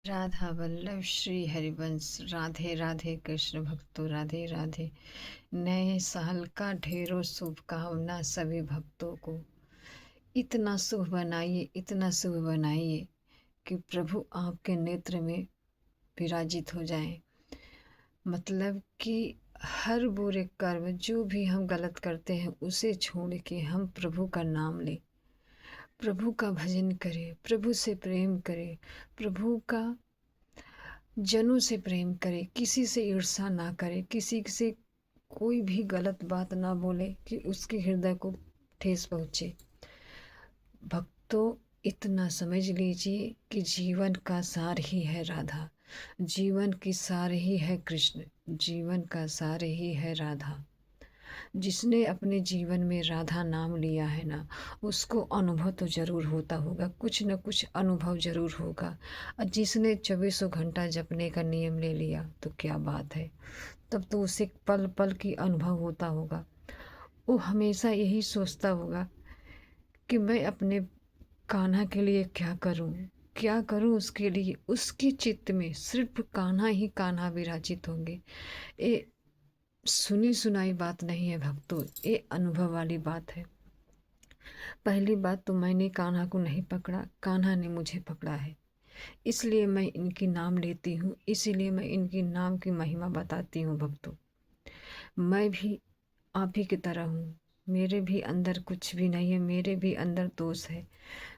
राधा वल्लभ श्री हरिवंश। राधे राधे कृष्ण भक्तों, राधे राधे। नए साल का ढेरों शुभकामना सभी भक्तों को। इतना शुभ बनाइए, इतना शुभ बनाइए कि प्रभु आपके नेत्र में विराजित हो जाएं। मतलब कि हर बुरे कर्म जो भी हम गलत करते हैं उसे छोड़ के हम प्रभु का नाम लें, प्रभु का भजन करें, प्रभु से प्रेम करें, प्रभु का जनों से प्रेम करे, किसी से ईर्ष्या ना करे, किसी से कोई भी गलत बात ना बोले कि उसके हृदय को ठेस पहुँचे। भक्तों, इतना समझ लीजिए कि जीवन का सार ही है राधा, जीवन की सार ही है कृष्ण, जीवन का सार ही है राधा। जिसने अपने जीवन में राधा नाम लिया है ना, उसको अनुभव तो ज़रूर होता होगा, कुछ न कुछ अनुभव ज़रूर होगा। और जिसने 24 घंटा जपने का नियम ले लिया तो क्या बात है, तब तो उसे पल पल की अनुभव होता होगा। वो हमेशा यही सोचता होगा कि मैं अपने कान्हा के लिए क्या करूं, क्या करूं उसके लिए। उसके चित्त में सिर्फ कान्हा ही कान्हा विराजित होंगे। ये सुनी सुनाई बात नहीं है भक्तों, ये अनुभव वाली बात है। पहली बात तो मैंने कान्हा को नहीं पकड़ा, कान्हा ने मुझे पकड़ा है। इसलिए मैं इनकी नाम लेती हूँ, इसीलिए मैं इनकी नाम की महिमा बताती हूँ भक्तों। मैं भी आप ही की तरह हूँ, मेरे भी अंदर कुछ भी नहीं है, मेरे भी अंदर दोष है।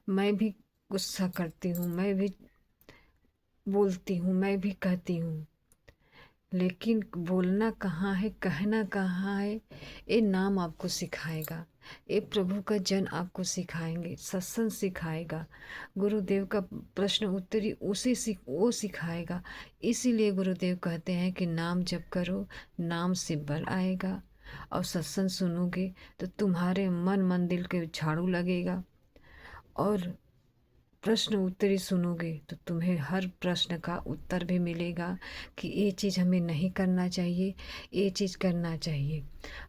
मैं भी गुस्सा करती हूँ, मैं भी बोलती हूँ, मैं भी कहती हूँ, लेकिन बोलना कहाँ है, कहना कहाँ है, ये नाम आपको सिखाएगा। ये प्रभु का जन आपको सिखाएंगे, सत्संग सिखाएगा, गुरुदेव का प्रश्न उत्तरी वो सिखाएगा। इसीलिए गुरुदेव कहते हैं कि नाम जप करो, नाम से बल आएगा। और सत्संग सुनोगे तो तुम्हारे मन मंदिर के झाड़ू लगेगा। और प्रश्न उत्तरी सुनोगे तो तुम्हें हर प्रश्न का उत्तर भी मिलेगा कि ये चीज़ हमें नहीं करना चाहिए, ये चीज़ करना चाहिए।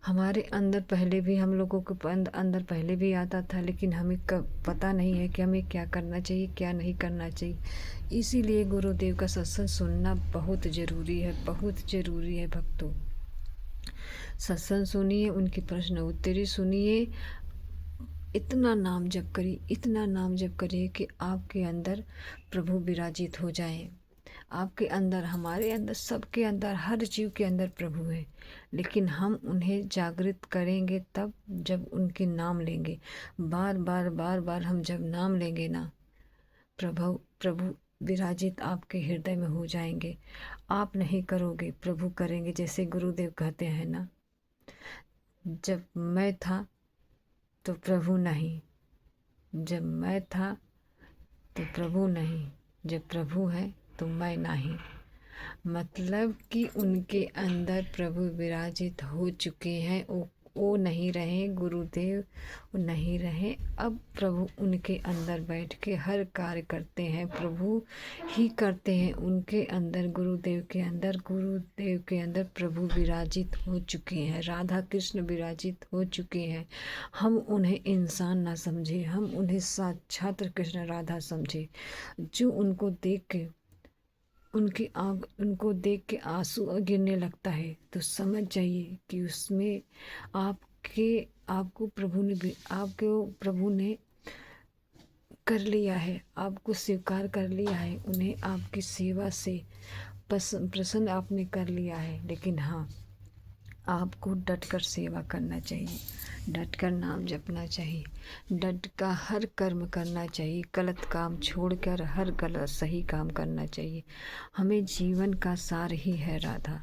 हमारे अंदर पहले भी, हम लोगों के अंदर पहले भी आता था, लेकिन हमें कब पता नहीं है कि हमें क्या करना चाहिए, क्या नहीं करना चाहिए। इसीलिए गुरुदेव का सत्संग सुनना बहुत ज़रूरी है, बहुत ज़रूरी है भक्तों। सत्संग सुनिए, उनकी प्रश्न उत्तरी सुनिए, इतना नाम जप करिए, इतना नाम जप करिए कि आपके अंदर प्रभु विराजित हो जाए। आपके अंदर, हमारे अंदर, सबके अंदर, हर जीव के अंदर प्रभु है। लेकिन हम उन्हें जागृत करेंगे तब जब उनके नाम लेंगे। बार बार बार बार हम जब नाम लेंगे ना, प्रभु प्रभु विराजित आपके हृदय में हो जाएंगे। आप नहीं करोगे, प्रभु करेंगे। जैसे गुरुदेव कहते हैं ना, जब मैं था तो प्रभु नहीं, जब मैं था तो प्रभु नहीं, जब प्रभु है तो मैं नहीं। मतलब कि उनके अंदर प्रभु विराजित हो चुके हैं। वो नहीं रहे, गुरुदेव वो नहीं रहे, अब प्रभु उनके अंदर बैठ के हर कार्य करते हैं, प्रभु ही करते हैं उनके अंदर। गुरुदेव के अंदर प्रभु विराजित हो चुके हैं, राधा कृष्ण विराजित हो चुके हैं। हम उन्हें इंसान ना समझे, हम उन्हें साक्षात कृष्ण राधा समझे। जो उनको देख के, उनको देख के आंसू गिरने लगता है तो समझ जाइए कि उसमें आपको प्रभु ने कर लिया है, आपको स्वीकार कर लिया है, उन्हें आपकी सेवा से प्रसन्न आपने कर लिया है। लेकिन हाँ, आपको डट कर सेवा करना चाहिए, डट कर नाम जपना चाहिए, डट का हर कर्म करना चाहिए, गलत काम छोड़कर हर गलत सही काम करना चाहिए। हमें जीवन का सार ही है राधा।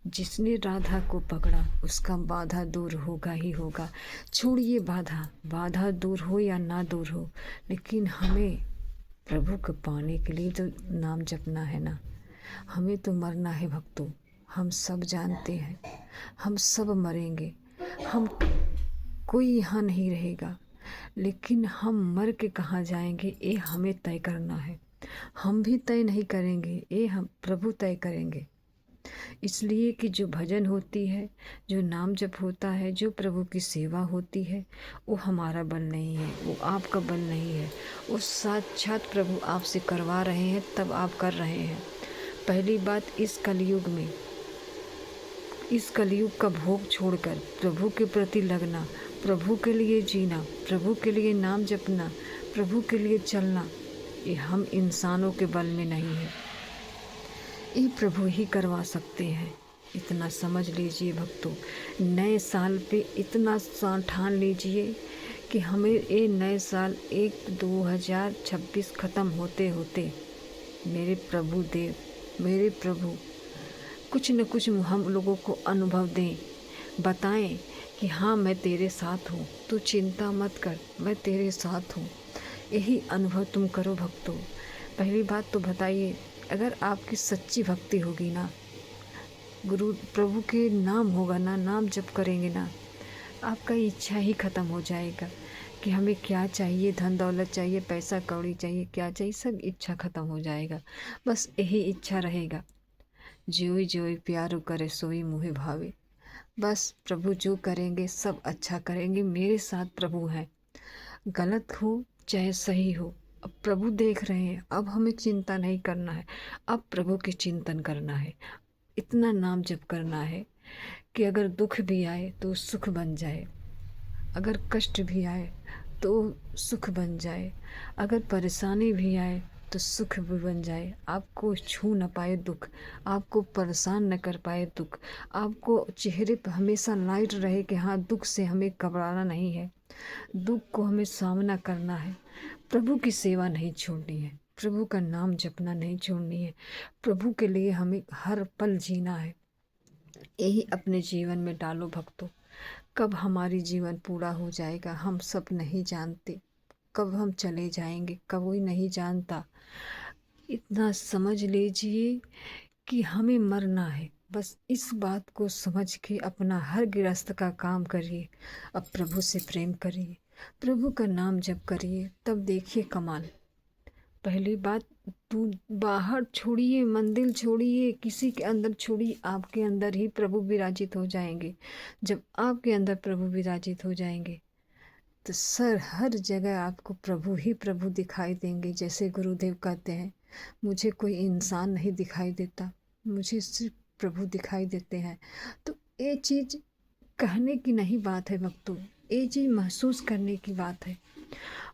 जिसने राधा को पकड़ा उसका बाधा दूर होगा ही होगा। छोड़िए बाधा, बाधा दूर हो या ना दूर हो, लेकिन हमें प्रभु को पाने के लिए तो नाम जपना है ना। हमें तो मरना है भक्तों, हम सब जानते हैं, हम सब मरेंगे, हम कोई यहाँ नहीं रहेगा। लेकिन हम मर के कहाँ जाएंगे ये हमें तय करना है। हम भी तय नहीं करेंगे, ये हम प्रभु तय करेंगे। इसलिए कि जो भजन होती है, जो नाम जप होता है, जो प्रभु की सेवा होती है, वो हमारा बल नहीं है, वो आपका बल नहीं है, वो साक्षात प्रभु आपसे करवा रहे हैं, तब आप कर रहे हैं। पहली बात, इस कलयुग का भोग छोड़कर प्रभु के प्रति लगना, प्रभु के लिए जीना, प्रभु के लिए नाम जपना, प्रभु के लिए चलना, ये हम इंसानों के बल में नहीं है, ये प्रभु ही करवा सकते हैं। इतना समझ लीजिए भक्तों, नए साल पे इतना ठान लीजिए कि हमें ये नए साल 2026 ख़त्म होते होते मेरे प्रभु देव, मेरे प्रभु कुछ न कुछ हम लोगों को अनुभव दें, बताएं कि हाँ मैं तेरे साथ हूँ, तू चिंता मत कर, मैं तेरे साथ हूँ। यही अनुभव तुम करो भक्तों। पहली बात तो बताइए, अगर आपकी सच्ची भक्ति होगी ना, गुरु प्रभु के नाम होगा ना, नाम जप करेंगे ना, आपका इच्छा ही ख़त्म हो जाएगा कि हमें क्या चाहिए, धन दौलत चाहिए, पैसा कौड़ी चाहिए, क्या चाहिए, सब इच्छा ख़त्म हो जाएगा। बस यही इच्छा रहेगा, जोई जोई प्यारो करे सोई मुहे भावे। बस प्रभु जो करेंगे सब अच्छा करेंगे, मेरे साथ प्रभु हैं, गलत हो चाहे सही हो, अब प्रभु देख रहे हैं। अब हमें चिंता नहीं करना है, अब प्रभु की चिंतन करना है, इतना नाम जप करना है कि अगर दुख भी आए तो सुख बन जाए, अगर कष्ट भी आए तो सुख बन जाए, अगर परेशानी भी आए तो सुख भी बन जाए। आपको छू न पाए दुख, आपको परेशान न कर पाए दुख, आपको चेहरे पर हमेशा लाइट रहे कि हाँ दुख से हमें घबराना नहीं है, दुख को हमें सामना करना है, प्रभु की सेवा नहीं छोड़नी है, प्रभु का नाम जपना नहीं छोड़नी है, प्रभु के लिए हमें हर पल जीना है। यही अपने जीवन में डालो भक्तों। कब हमारी जीवन पूरा हो जाएगा हम सब नहीं जानते, कब हम चले जाएंगे कोई नहीं जानता। इतना समझ लीजिए कि हमें मरना है, बस इस बात को समझ के अपना हर गृहस्थ का काम करिए। अब प्रभु से प्रेम करिए, प्रभु का नाम जप करिए, तब देखिए कमाल। पहली बात, तू बाहर छोड़िए, मंदिर छोड़िए, किसी के अंदर छोड़िए, आपके अंदर ही प्रभु विराजित हो जाएंगे। जब आपके अंदर प्रभु विराजित हो जाएंगे तो हर जगह आपको प्रभु ही प्रभु दिखाई देंगे। जैसे गुरुदेव कहते हैं, मुझे कोई इंसान नहीं दिखाई देता, मुझे सिर्फ प्रभु दिखाई देते हैं। तो ये चीज़ कहने की नहीं बात है भक्तों, ये चीज़ महसूस करने की बात है।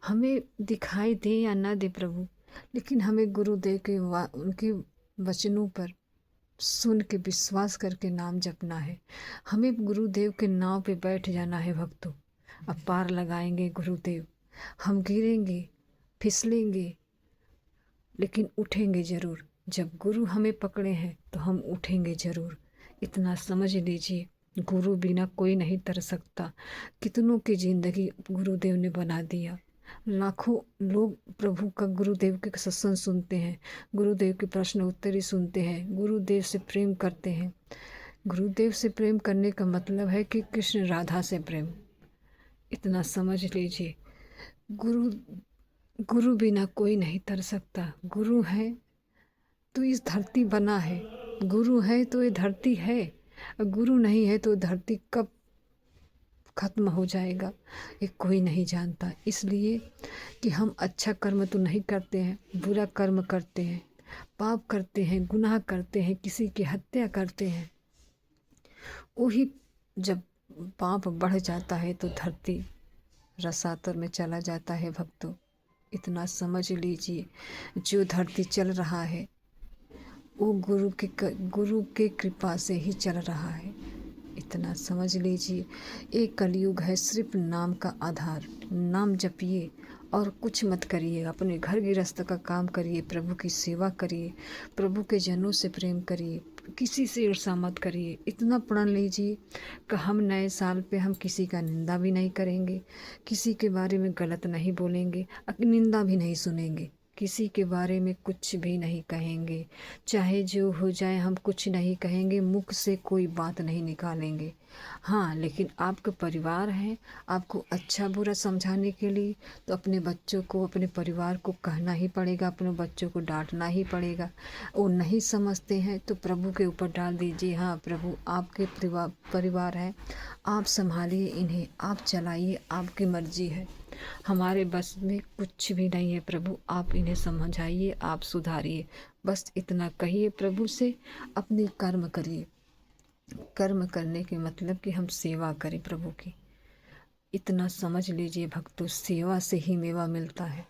हमें दिखाई दे या ना दे प्रभु, लेकिन हमें गुरुदेव के उनके वचनों पर सुन के विश्वास करके नाम जपना है। हमें गुरुदेव के नाव पे बैठ जाना है भक्तों। अब पार लगाएंगे गुरुदेव, हम गिरेंगे, फिसलेंगे, लेकिन उठेंगे ज़रूर। जब गुरु हमें पकड़े हैं तो हम उठेंगे ज़रूर। इतना समझ लीजिए, गुरु बिना कोई नहीं तर सकता। कितनों की ज़िंदगी गुरुदेव ने बना दिया। लाखों लोग प्रभु का, गुरुदेव के सत्संग सुनते हैं, गुरुदेव के प्रश्न उत्तरी सुनते हैं, गुरुदेव से प्रेम करते हैं। गुरुदेव से प्रेम करने का मतलब है कि कृष्ण राधा से प्रेम। इतना समझ लीजिए, गुरु गुरु बिना कोई नहीं तर सकता। गुरु है तो इस धरती बना है, गुरु है तो ये धरती है, और गुरु नहीं है तो धरती कब खत्म हो जाएगा ये कोई नहीं जानता। इसलिए कि हम अच्छा कर्म तो नहीं करते हैं, बुरा कर्म करते हैं, पाप करते हैं, गुनाह करते हैं, किसी की हत्या करते हैं। वही जब पाप बढ़ जाता है तो धरती रसातल में चला जाता है भक्तों। इतना समझ लीजिए, जो धरती चल रहा है वो गुरु के कृपा से ही चल रहा है। इतना समझ लीजिए, एक कलयुग है सिर्फ नाम का आधार। नाम जपिए और कुछ मत करिए, अपने घर गृहस्थ का काम करिए, प्रभु की सेवा करिए, प्रभु के जनों से प्रेम करिए, किसी से ईर्षा मत करिए। इतना प्रण लीजिए कि हम नए साल पे हम किसी का निंदा भी नहीं करेंगे, किसी के बारे में गलत नहीं बोलेंगे, निंदा भी नहीं सुनेंगे, किसी के बारे में कुछ भी नहीं कहेंगे, चाहे जो हो जाए हम कुछ नहीं कहेंगे, मुख से कोई बात नहीं निकालेंगे। हाँ, लेकिन आपका परिवार है, आपको अच्छा बुरा समझाने के लिए तो अपने बच्चों को, अपने परिवार को कहना ही पड़ेगा, अपने बच्चों को डांटना ही पड़ेगा। वो नहीं समझते हैं तो प्रभु के ऊपर डाल दीजिए। हाँ प्रभु, आपके परिवार है, आप संभालिए इन्हें, आप चलाइए, आपकी मर्जी है, हमारे बस में कुछ भी नहीं है प्रभु, आप इन्हें समझाइए, आप सुधारिए। बस इतना कहिए प्रभु से, अपनी कर्म करिए। कर्म करने के मतलब कि हम सेवा करें प्रभु की। इतना समझ लीजिए भक्तों, सेवा से ही मेवा मिलता है,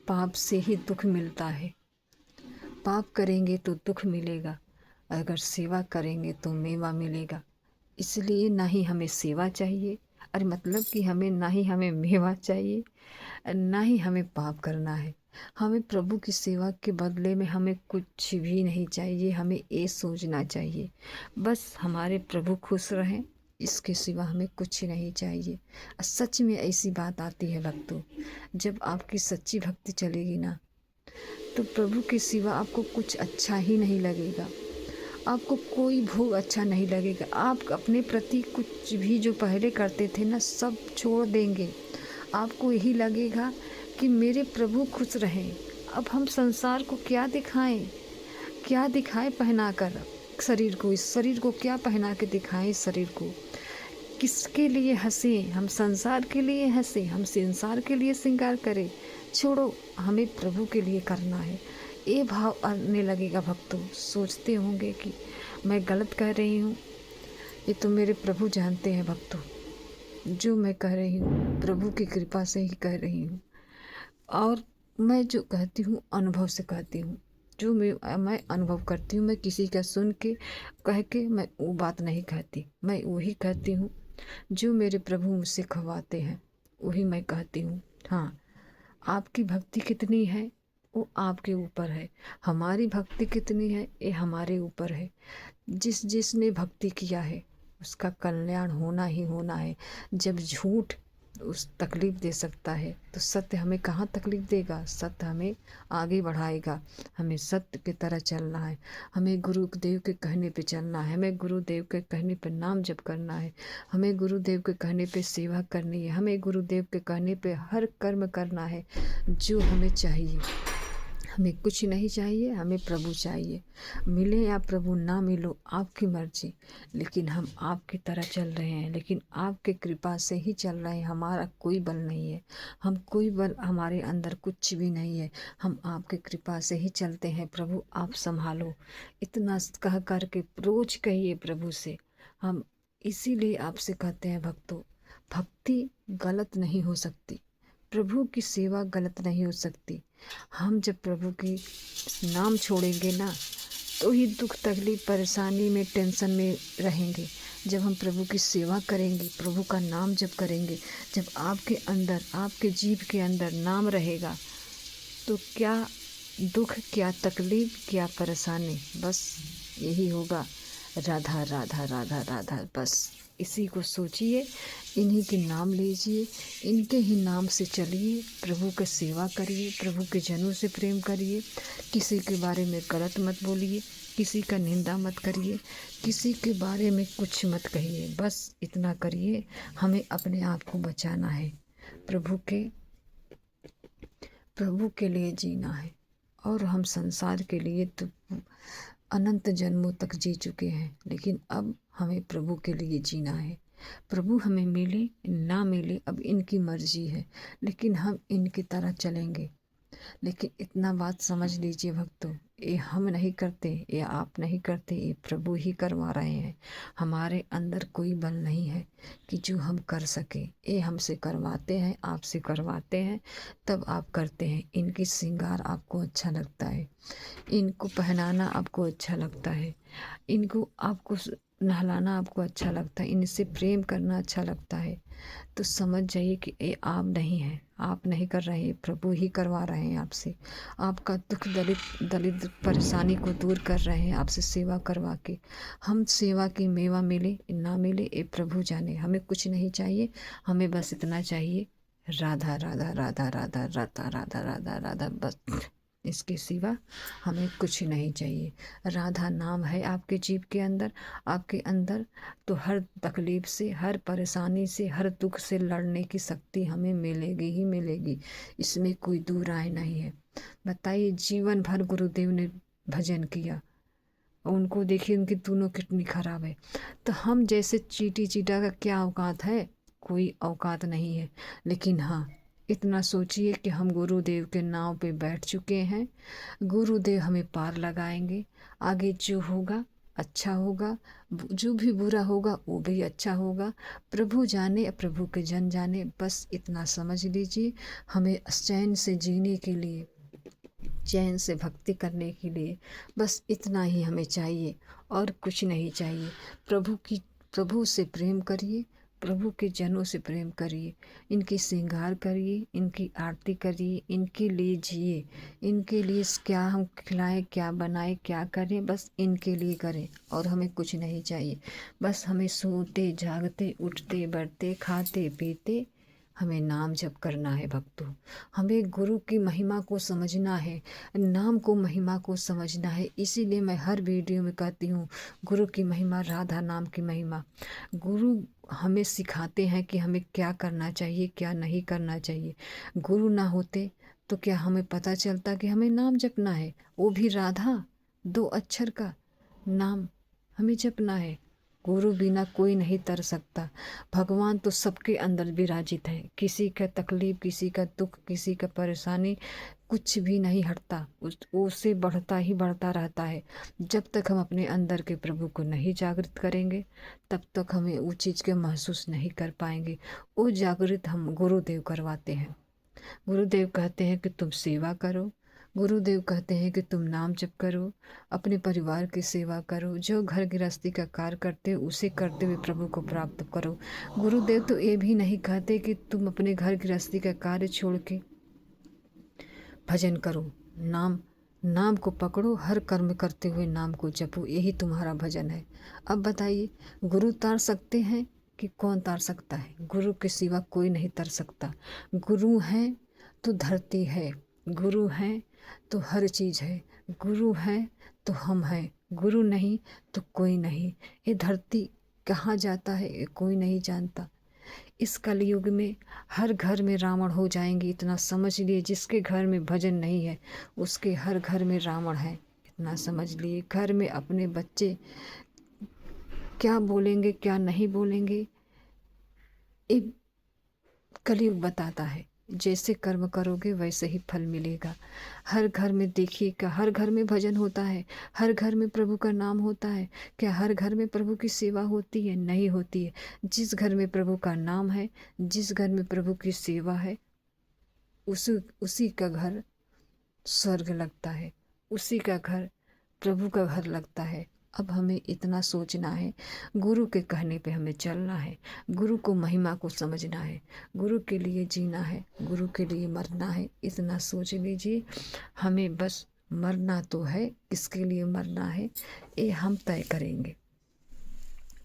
पाप से ही दुख मिलता है। पाप करेंगे तो दुख मिलेगा, अगर सेवा करेंगे तो मेवा मिलेगा। इसलिए ना ही हमें सेवा चाहिए, अरे मतलब कि ना ही हमें मेवा चाहिए, ना ही हमें पाप करना है। हमें प्रभु की सेवा के बदले में हमें कुछ भी नहीं चाहिए। हमें ये सोचना चाहिए बस हमारे प्रभु खुश रहें, इसके सिवा हमें कुछ नहीं चाहिए। सच में ऐसी बात आती है भक्तों, जब आपकी सच्ची भक्ति चलेगी ना, तो प्रभु के सिवा आपको कुछ अच्छा ही नहीं लगेगा, आपको कोई भोग अच्छा नहीं लगेगा। आप अपने प्रति कुछ भी जो पहले करते थे ना, सब छोड़ देंगे। आपको यही लगेगा कि मेरे प्रभु खुश रहें। अब हम संसार को क्या दिखाएं, क्या दिखाएं पहना कर शरीर को, इस शरीर को क्या पहना के दिखाएं, इस शरीर को किसके लिए हंसें? हम संसार के लिए हंसें, हम संसार के लिए श्रृंगार करें? छोड़ो, हमें प्रभु के लिए करना है। ये भाव आने लगेगा भक्तों। सोचते होंगे कि मैं गलत कह रही हूँ, ये तो मेरे प्रभु जानते हैं भक्तों, जो मैं कह रही हूँ प्रभु की कृपा से ही कह रही हूँ। और मैं जो कहती हूँ अनुभव से कहती हूँ, जो मैं अनुभव करती हूँ। मैं किसी का सुन के कह के मैं वो बात नहीं कहती, मैं वही कहती हूँ जो मेरे प्रभु मुझसे खवाते हैं, वही मैं कहती हूँ। हाँ, आपकी भक्ति कितनी है वो आपके ऊपर है, हमारी भक्ति कितनी है ये हमारे ऊपर है। जिसने भक्ति किया है उसका कल्याण होना ही होना है। जब झूठ उस तकलीफ़ दे सकता है तो सत्य हमें कहाँ तकलीफ़ देगा? सत्य हमें आगे बढ़ाएगा। हमें सत्य की तरह चलना है, हमें गुरुदेव के कहने पे चलना है, हमें गुरुदेव के कहने पे नाम जप करना है, हमें गुरुदेव के कहने पे सेवा करनी है, हमें गुरुदेव के कहने पे हर कर्म करना है जो हमें चाहिए। हमें कुछ नहीं चाहिए, हमें प्रभु चाहिए। मिले या प्रभु ना मिलो आपकी मर्जी, लेकिन हम आपकी तरह चल रहे हैं, लेकिन आपके कृपा से ही चल रहे हैं। हमारा कोई बल नहीं है, हम कोई बल, हमारे अंदर कुछ भी नहीं है, हम आपके कृपा से ही चलते हैं। प्रभु आप संभालो, इतना कह कर के रोज कहिए प्रभु से। हम इसीलिए आपसे कहते हैं भक्तों, भक्ति गलत नहीं हो सकती, प्रभु की सेवा गलत नहीं हो सकती। हम जब प्रभु की नाम छोड़ेंगे ना, तो ही दुख तकलीफ परेशानी में टेंशन में रहेंगे। जब हम प्रभु की सेवा करेंगे, प्रभु का नाम जब करेंगे, जब आपके अंदर, आपके जीव के अंदर नाम रहेगा, तो क्या दुख, क्या तकलीफ, क्या परेशानी, बस यही होगा, राधा राधा राधा राधा। बस इसी को सोचिए, इन्हीं के नाम लीजिए, इनके ही नाम से चलिए, प्रभु की सेवा करिए, प्रभु के जनों से प्रेम करिए, किसी के बारे में गलत मत बोलिए, किसी का निंदा मत करिए, किसी के बारे में कुछ मत कहिए। बस इतना करिए, हमें अपने आप को बचाना है, प्रभु के लिए जीना है। और हम संसार के लिए तो अनंत जन्मों तक जी चुके हैं, लेकिन अब हमें प्रभु के लिए जीना है। प्रभु हमें मिले ना मिले अब इनकी मर्जी है, लेकिन हम इनकी तरह चलेंगे। लेकिन इतना बात समझ लीजिए भक्तों, ये हम नहीं करते, ये आप नहीं करते, ये प्रभु ही करवा रहे हैं। हमारे अंदर कोई बल नहीं है कि जो हम कर सके, ये हमसे करवाते हैं, आपसे करवाते हैं, तब आप करते हैं। इनकी श्रृंगार आपको अच्छा लगता है, इनको पहनाना आपको अच्छा लगता है, इनको आपको नहलाना आपको अच्छा लगता है, इनसे प्रेम करना अच्छा लगता है, तो समझ जाइए कि ये आप नहीं हैं, आप नहीं कर रहे हैं, प्रभु ही करवा रहे हैं आपसे। आपका दुख दलित परेशानी को दूर कर रहे हैं आपसे सेवा करवा के। हम सेवा की मेवा मिले ना मिले ये प्रभु जाने, हमें कुछ नहीं चाहिए, हमें बस इतना चाहिए राधा राधा राधा राधा राधा राधा राधा राधा, बस इसके सिवा हमें कुछ नहीं चाहिए। राधा नाम है आपके जीव के अंदर, आपके अंदर, तो हर तकलीफ से, हर परेशानी से, हर दुख से लड़ने की शक्ति हमें मिलेगी ही मिलेगी, इसमें कोई दो राय नहीं है। बताइए, जीवन भर गुरुदेव ने भजन किया, उनको देखिए उनकी दोनों कितनी खराब है, तो हम जैसे चीटी चीटा का क्या औकात है? कोई औकात नहीं है। लेकिन हाँ, इतना सोचिए कि हम गुरुदेव के नाव पे बैठ चुके हैं, गुरुदेव हमें पार लगाएंगे। आगे जो होगा अच्छा होगा, जो भी बुरा होगा वो भी अच्छा होगा। प्रभु जाने, प्रभु के जन जाने, बस इतना समझ लीजिए। हमें चैन से जीने के लिए, चैन से भक्ति करने के लिए बस इतना ही हमें चाहिए, और कुछ नहीं चाहिए। प्रभु से प्रेम करिए, प्रभु के जनों से प्रेम करिए, इनकी श्रृंगार करिए, इनकी आरती करिए, इनके लिए जिए, इनके लिए क्या हम खिलाएं, क्या बनाएं, क्या करें, बस इनके लिए करें, और हमें कुछ नहीं चाहिए। बस हमें सोते जागते उठते बैठते खाते पीते हमें नाम जप करना है भक्तों। हमें गुरु की महिमा को समझना है, नाम को महिमा को समझना है। इसीलिए मैं हर वीडियो में कहती हूँ, गुरु की महिमा, राधा नाम की महिमा। गुरु हमें सिखाते हैं कि हमें क्या करना चाहिए, क्या नहीं करना चाहिए। गुरु ना होते तो क्या हमें पता चलता कि हमें नाम जपना है, वो भी राधा 2 अक्षर का नाम हमें जपना है। गुरु बिना कोई नहीं तर सकता। भगवान तो सबके अंदर विराजित है, किसी का तकलीफ, किसी का दुख, किसी का परेशानी कुछ भी नहीं हटता, उससे बढ़ता ही बढ़ता रहता है। जब तक हम अपने अंदर के प्रभु को नहीं जागृत करेंगे, तब तक हमें वो चीज़ के महसूस नहीं कर पाएंगे। वो जागृत हम गुरुदेव करवाते हैं। गुरुदेव कहते हैं कि तुम सेवा करो, गुरुदेव कहते हैं कि तुम नाम जप करो, अपने परिवार की सेवा करो, जो घर गृहस्थी का कार्य करते हो उसे करते हुए प्रभु को प्राप्त करो। गुरुदेव तो ये भी नहीं कहते कि तुम अपने घर गृहस्थी का कार्य छोड़ के भजन करो, नाम को पकड़ो, हर कर्म करते हुए नाम को जपो, यही तुम्हारा भजन है। अब बताइए, गुरु तार सकते हैं कि कौन तार सकता है? गुरु के सिवा कोई नहीं तर सकता। गुरु हैं तो धरती है, गुरु हैं तो हर चीज़ है, गुरु है तो हम हैं, गुरु नहीं तो कोई नहीं। ये धरती कहाँ जाता है ये कोई नहीं जानता। इस कलयुग में हर घर में रावण हो जाएंगे, इतना समझ लिए। जिसके घर में भजन नहीं है उसके हर घर में रावण है, इतना समझ लिए। घर में अपने बच्चे क्या बोलेंगे क्या नहीं बोलेंगे, ये कलयुग बताता है। जैसे कर्म करोगे वैसे ही फल मिलेगा। हर घर में देखिएगा, हर घर में भजन होता है, हर घर में प्रभु का नाम होता है। क्या हर घर में प्रभु की सेवा होती है? नहीं होती है। जिस घर में प्रभु का नाम है, जिस घर में प्रभु की सेवा है, उसी का घर स्वर्ग लगता है, उसी का घर प्रभु का घर लगता है। अब हमें इतना सोचना है, गुरु के कहने पे हमें चलना है, गुरु को महिमा को समझना है, गुरु के लिए जीना है, गुरु के लिए मरना है। इतना सोच लीजिए। हमें बस मरना तो है, किसके लिए मरना है ये हम तय करेंगे।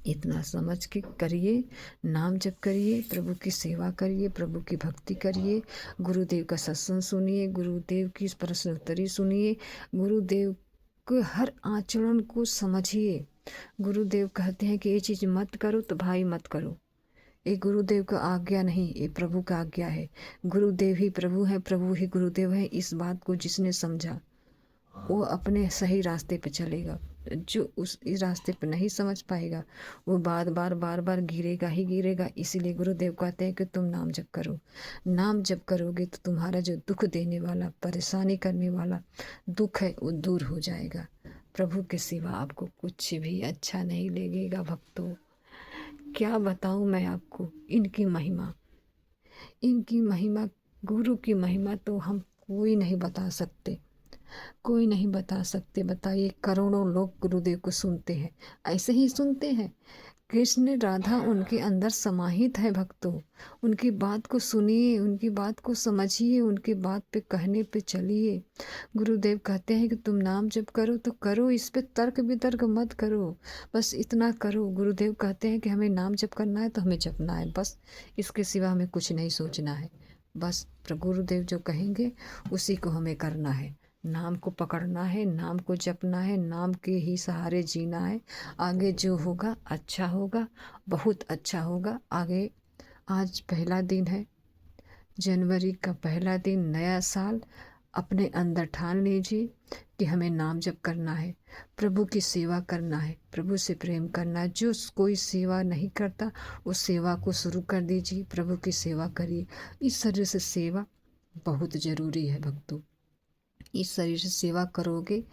इतना समझ के करिए, नाम जप करिए, प्रभु की सेवा करिए, प्रभु की भक्ति करिए, गुरुदेव का सत्संग सुनिए, गुरुदेव की प्रश्नोत्तरी सुनिए, गुरुदेव के हर आचरण को समझिए। गुरुदेव कहते हैं कि ये चीज़ मत करो तो भाई मत करो, ये गुरुदेव का आज्ञा नहीं, ये प्रभु का आज्ञा है। गुरुदेव ही प्रभु है, प्रभु ही गुरुदेव है। इस बात को जिसने समझा वो अपने सही रास्ते पे चलेगा। जो इस रास्ते पे नहीं समझ पाएगा वो बार बार गिरेगा ही गिरेगा। इसीलिए गुरुदेव कहते हैं कि तुम नाम जप करो। नाम जप करोगे तो तुम्हारा जो दुख देने वाला, परेशानी करने वाला दुख है वो दूर हो जाएगा। प्रभु के सिवा आपको कुछ भी अच्छा नहीं लगेगा भक्तों। क्या बताऊँ मैं आपको इनकी महिमा, इनकी महिमा, गुरु की महिमा तो हम कोई नहीं बता सकते, कोई नहीं बता सकते। बताइए, करोड़ों लोग गुरुदेव को सुनते हैं, ऐसे ही सुनते हैं। कृष्ण राधा उनके अंदर समाहित है भक्तों। उनकी बात को सुनिए, उनकी बात को समझिए, उनकी बात पे कहने पे चलिए। गुरुदेव कहते हैं कि तुम नाम जप करो तो करो, इस पे तर्क वितर्क मत करो, बस इतना करो। गुरुदेव कहते हैं कि हमें नाम जप करना है तो हमें जपना है, बस इसके सिवा हमें कुछ नहीं सोचना है। बस गुरुदेव जो कहेंगे उसी को हमें करना है। नाम को पकड़ना है, नाम को जपना है, नाम के ही सहारे जीना है। आगे जो होगा अच्छा होगा, बहुत अच्छा होगा आगे। आज पहला दिन है, जनवरी का पहला दिन, नया साल। अपने अंदर ठान लीजिए कि हमें नाम जप करना है, प्रभु की सेवा करना है, प्रभु से प्रेम करना है। जो कोई सेवा नहीं करता उस सेवा को शुरू कर दीजिए, प्रभु की सेवा करिए। इस शरीर से सेवा बहुत ज़रूरी है भक्तों। इस शरीर से सेवा करोगे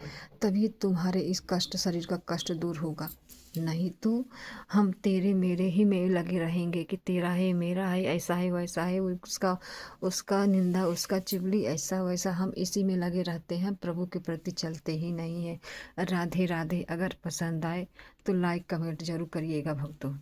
तभी तुम्हारे इस कष्ट, शरीर का कष्ट दूर होगा। नहीं तो हम तेरे मेरे ही में लगे रहेंगे कि तेरा है, मेरा है, ऐसा है, वैसा है, उसका उसका निंदा, उसका चुगली, ऐसा वैसा, हम इसी में लगे रहते हैं, प्रभु के प्रति चलते ही नहीं है। राधे राधे। अगर पसंद आए तो लाइक कमेंट जरूर करिएगा भक्तों।